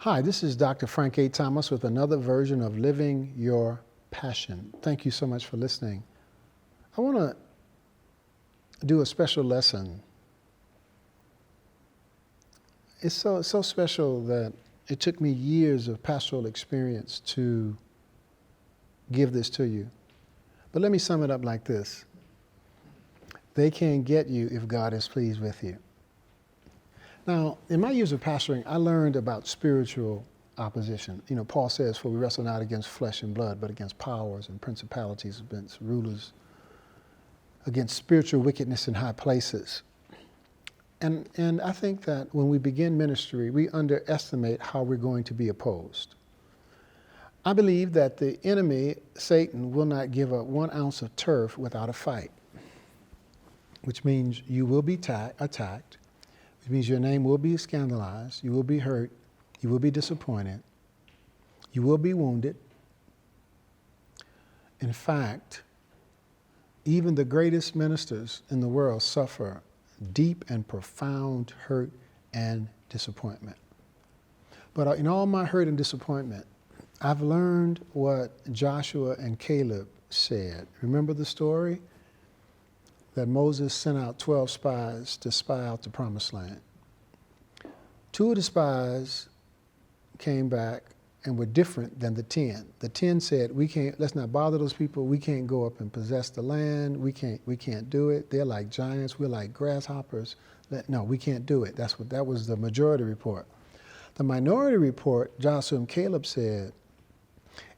Hi, this is Dr. Frank A. Thomas with another version of Living Your Passion. Thank you so much for listening. I want to do a special lesson. It's so special that it took me years of pastoral experience to give this to you. But let me sum it up like this. They can't get you if God is pleased with you. Now, in my years of pastoring, I learned about spiritual opposition. You know, Paul says, for we wrestle not against flesh and blood, but against powers and principalities, against rulers, against spiritual wickedness in high places. And I think that when we begin ministry, we underestimate how we're going to be opposed. I believe that the enemy, Satan, will not give up 1 ounce of turf without a fight, which means you will be attacked, which means your name will be scandalized, you will be hurt, you will be disappointed, you will be wounded. In fact, even the greatest ministers in the world suffer deep and profound hurt and disappointment. But in all my hurt and disappointment, I've learned what Joshua and Caleb said. Remember the story? That Moses sent out 12 spies to spy out the promised land. 2 of the spies came back and were different than the 10. The 10 said, let's not bother those people. We can't go up and possess the land. We can't do it. They're like giants. We're like grasshoppers. No, we can't do it. That was the majority report. The minority report, Joshua and Caleb said,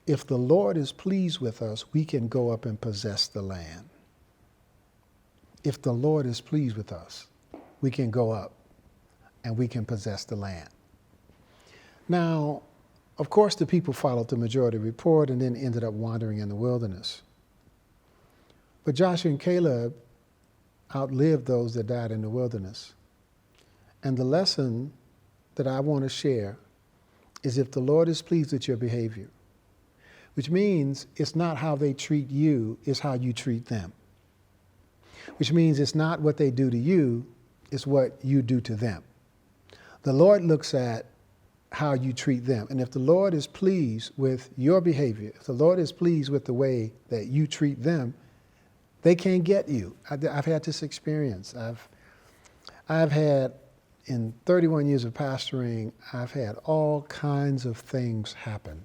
if the Lord is pleased with us, we can go up and possess the land. If the Lord is pleased with us, we can go up and we can possess the land. Now, of course, the people followed the majority report and then ended up wandering in the wilderness. But Joshua and Caleb outlived those that died in the wilderness. And the lesson that I want to share is if the Lord is pleased with your behavior, which means it's not how they treat you, it's how you treat them. Which means it's not what they do to you, it's what you do to them. The Lord looks at how you treat them. And if the Lord is pleased with your behavior, if the Lord is pleased with the way that you treat them, they can't get you. I've had this experience. I've had, in 31 years of pastoring, I've had all kinds of things happen.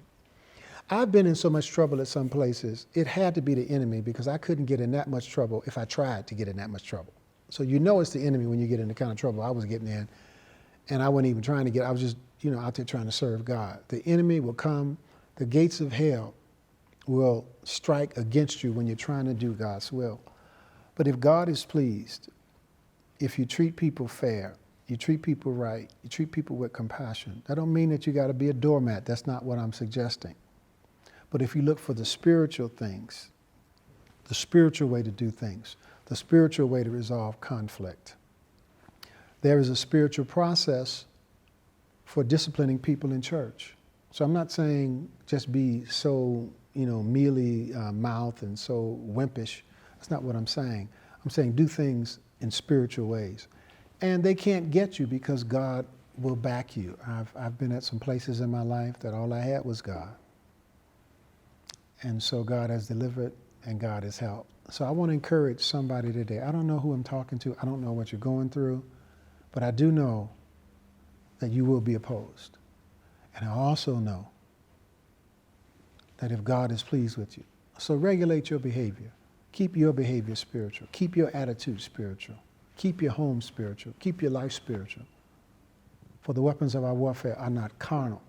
I've been in so much trouble at some places, it had to be the enemy because I couldn't get in that much trouble if I tried to get in that much trouble. So you know it's the enemy when you get in the kind of trouble I was getting in. And I wasn't even trying to I was just, out there trying to serve God. The enemy will come, the gates of hell will strike against you when you're trying to do God's will. But if God is pleased, if you treat people fair, you treat people right, you treat people with compassion, that don't mean that you got to be a doormat. That's not what I'm suggesting. But if you look for the spiritual things, the spiritual way to do things, the spiritual way to resolve conflict, there is a spiritual process for disciplining people in church. So I'm not saying just be so, mealy mouthed and so wimpish. That's not what I'm saying. I'm saying do things in spiritual ways. And they can't get you because God will back you. I've been at some places in my life that all I had was God. And so God has delivered and God has helped. So I want to encourage somebody today. I don't know who I'm talking to. I don't know what you're going through. But I do know that you will be opposed. And I also know that if God is pleased with you. So regulate your behavior. Keep your behavior spiritual. Keep your attitude spiritual. Keep your home spiritual. Keep your life spiritual. For the weapons of our warfare are not carnal,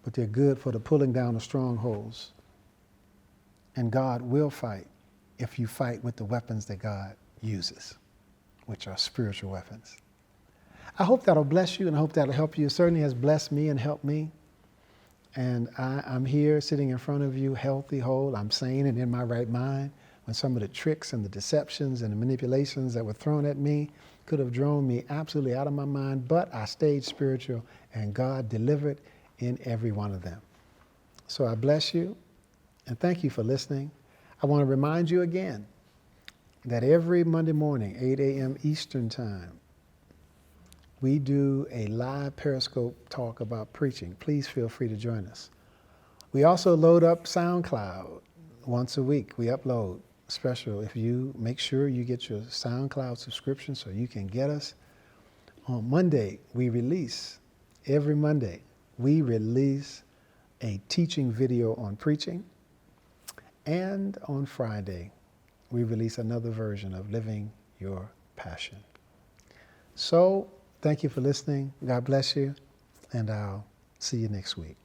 but they're good for the pulling down of strongholds. And God will fight if you fight with the weapons that God uses, which are spiritual weapons. I hope that'll bless you and I hope that'll help you. It certainly has blessed me and helped me. And I'm here sitting in front of you, healthy, whole. I'm sane and in my right mind when some of the tricks and the deceptions and the manipulations that were thrown at me could have drawn me absolutely out of my mind. But I stayed spiritual and God delivered in every one of them. So I bless you and thank you for listening. I want to remind you again that every Monday morning, 8 a.m. Eastern Time, we do a live Periscope talk about preaching. Please feel free to join us. We also load up SoundCloud once a week. We upload special. If you make sure you get your SoundCloud subscription so you can get us. On Monday, every Monday, we release a teaching video on preaching. And on Friday, we release another version of Living Your Passion. So, thank you for listening. God bless you, and I'll see you next week.